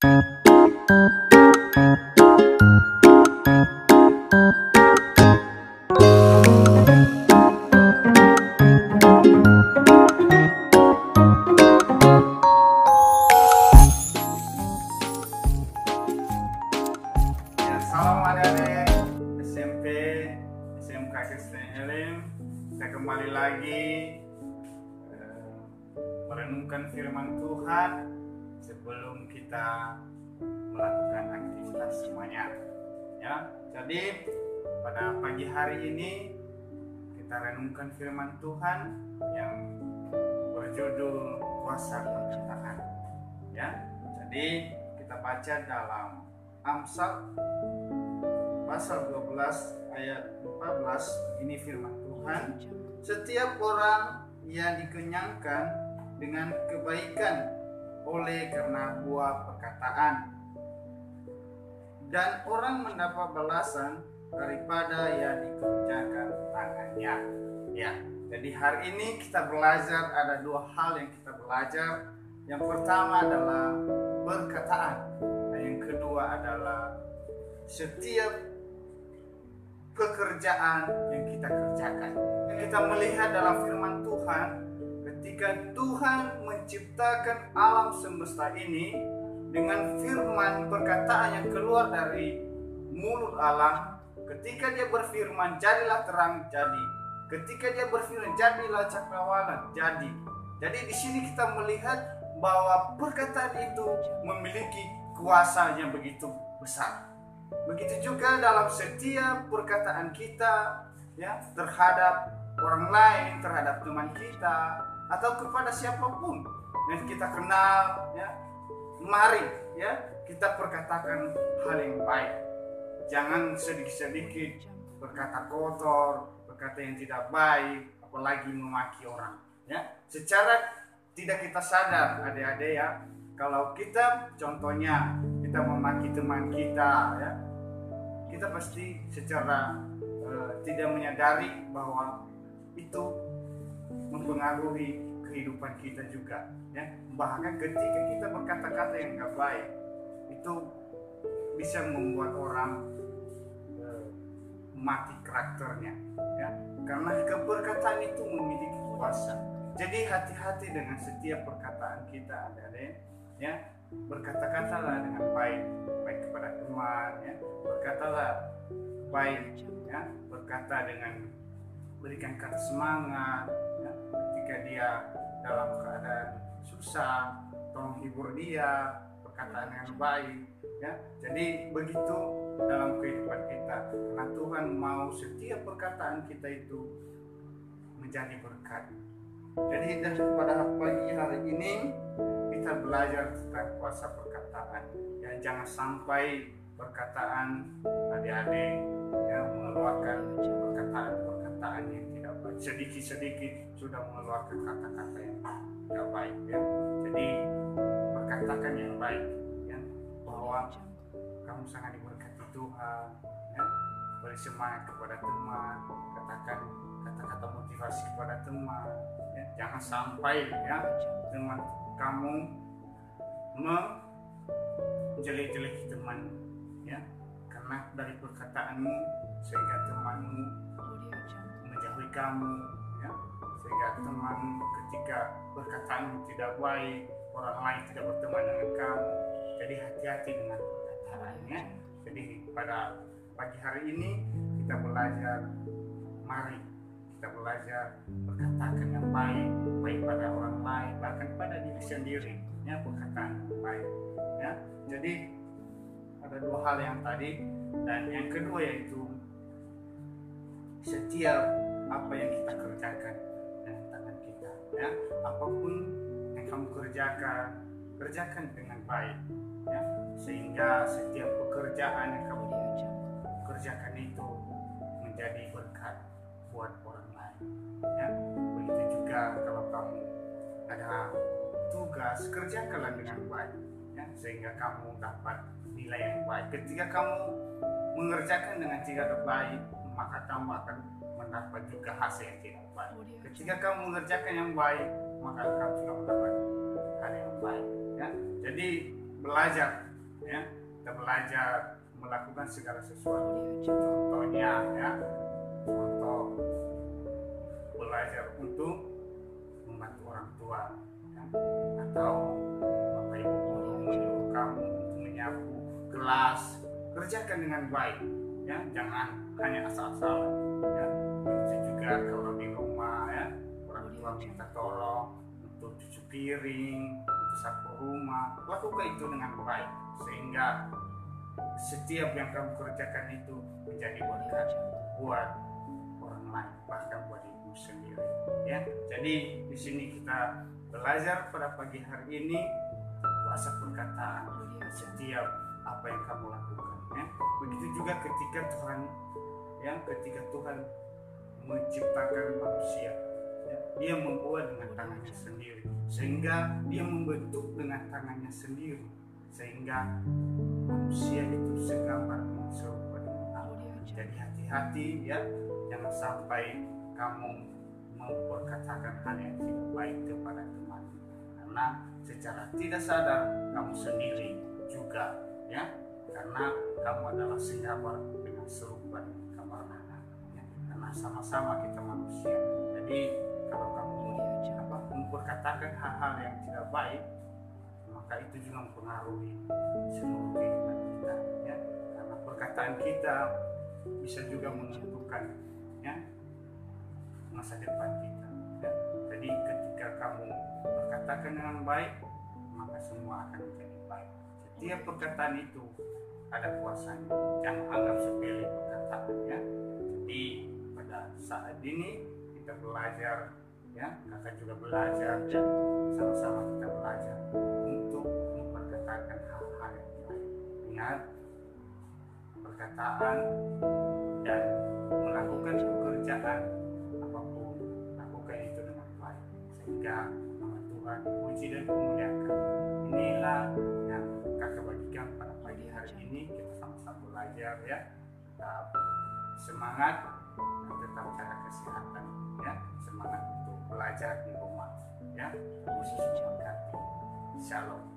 Salam adik-adik SMP, SMK Kristen Elim. Kita kembali lagi merenungkan firman Tuhan sebelum kita melakukan aktivitas semuanya. Ya, jadi pada pagi hari ini kita renungkan firman Tuhan yang berjudul kuasa perkataan. Ya, jadi kita baca dalam Amsal pasal 12 ayat 14. Ini firman Tuhan. Setiap orang yang dikenyangkan dengan kebaikan oleh karena buah perkataan, dan orang mendapat balasan daripada yang dikerjakan tangannya. Ya, jadi hari ini kita belajar, ada dua hal yang kita belajar. Yang pertama adalah perkataan, dan yang kedua adalah setiap pekerjaan yang kita kerjakan. Dan kita melihat dalam firman Tuhan, ketika Tuhan menciptakan alam semesta ini dengan firman perkataan yang keluar dari mulut Allah, ketika dia berfirman jadilah terang, jadi. Ketika dia berfirman jadilah cakrawala, jadi. Jadi di sini kita melihat bahwa perkataan itu memiliki kuasa yang begitu besar. Begitu juga dalam setiap perkataan kita, ya, terhadap orang lain, terhadap teman kita, atau kepada siapapun yang kita kenal, ya, mari, ya, kita perkatakan hal yang baik. Jangan sedikit-sedikit berkata kotor, berkata yang tidak baik, apalagi memaki orang. Ya, secara tidak kita sadar, adik-adik, ya, kalau kita contohnya kita memaki teman kita, ya, kita pasti secara tidak menyadari bahwa itu mempengaruhi kehidupan kita juga, ya. Bahkan ketika kita berkata-kata yang gak baik, itu bisa membuat orang mati karakternya, ya, karena perkataan itu memiliki kuasa. Jadi hati-hati dengan setiap perkataan kita, adik-adik, ya. Berkata-katalah dengan baik, baik kepada teman, ya. Berkatalah baik, ya. Berkata dengan berikan kata semangat, ya. Ketika dia dalam keadaan susah, tolong hibur dia, perkataan yang baik, ya. Jadi begitu dalam kehidupan kita, karena Tuhan mau setiap perkataan kita itu menjadi berkat. Jadi pada pagi hari ini kita belajar tentang kuasa perkataan. Ya, jangan sampai perkataan adik-adik yang mengeluarkan perkataan yang tidak baik. Sedikit-sedikit sudah mengeluarkan kata-kata yang tidak baik, ya. Jadi perkatakan yang baik, ya, bahwa kamu sangat diberkati Tuhan, ya. Beri semangat kepada teman, katakan kata-kata motivasi kepada teman, ya. Jangan sampai, ya, teman kamu menjelek-jeleki teman, ya, karena dari perkataanmu sehingga temanmu menjauhi kamu, ya, sehingga teman ketika perkataanmu tidak baik, orang lain tidak berteman dengan kamu. Jadi hati-hati dengan perkataannya. Jadi pada pagi hari ini kita belajar, mari kita belajar berkatakan yang baik, baik pada orang lain, bahkan pada diri sendiri, ya, perkataan yang baik, ya. Jadi ada dua hal yang tadi, dan yang kedua yaitu setiap apa yang kita kerjakan dengan tangan kita, ya, apapun yang kamu kerjakan dengan baik, ya, sehingga setiap pekerjaan yang kamu kerjakan itu menjadi berkat buat orang lain, ya. Begitu juga kalau kamu ada tugas, kerjakanlah dengan baik, ya, sehingga kamu dapat nilai yang baik. Ketika kamu mengerjakan dengan tidak baik, maka kamu akan mendapat juga hasil yang tidak baik. Ketika kamu mengerjakan yang baik, maka kamu juga mendapat hal yang baik, ya. Jadi belajar ya. Kita belajar melakukan segala sesuatu. Contohnya ya, contoh belajar untuk membantu orang tua ya. Atau bapak ibu guru menyuruh kamu untuk menyapu gelas, kerjakan dengan baik ya, jangan hanya asal-asalan ya. Begitu juga kalau di rumah ya, orang tua minta tolong untuk cuci piring, untuk sapu rumah, lakukan itu dengan baik sehingga setiap yang kamu kerjakan itu menjadi berkat buat orang lain, bahkan buat ibu sendiri ya. Jadi di sini kita belajar pada pagi hari ini kuasa perkataan setiap apa yang kamu lakukan ya. Begitu juga ketika Tuhan menciptakan manusia ya, dia membuat dengan tangannya sendiri, sehingga dia membentuk dengan tangannya sendiri, sehingga manusia itu segambar serupa dengan Allah. Jadi hati-hati ya, jangan sampai kamu memperkatakan hal yang tidak baik kepada teman, karena secara tidak sadar kamu sendiri juga ya, karena kamu adalah segambar dengan serupa dengan gambar Allah ya. Karena sama-sama kita manusia. Jadi kalau kamu memperkatakan hal-hal yang tidak baik, maka itu juga mempengaruhi seluruh kehidupan kita ya. Karena perkataan kita bisa juga menentukan ya masa depan kita ya. Jadi ketika kamu berkatakan dengan baik, maka semua akan menjadi baik. Setiap perkataan itu ada kuasanya, jangan anggap sepele perkataan ya. Jadi pada saat ini kita belajar ya, kakak juga belajar ya, sama-sama kita belajar untuk memperkatakan hal-hal yang baik. Ingat, perkataan dan melakukan pekerjaan apapun, lakukan itu dengan baik sehingga nama Tuhan dipuji dan dimuliakan. Inilah yang kakak bagikan pada pagi hari ini. Kita sama-sama belajar ya, tetap semangat dan tetap jaga kesehatan ya, semangat untuk belajar di rumah ya. Yesus memberkati. Shalom.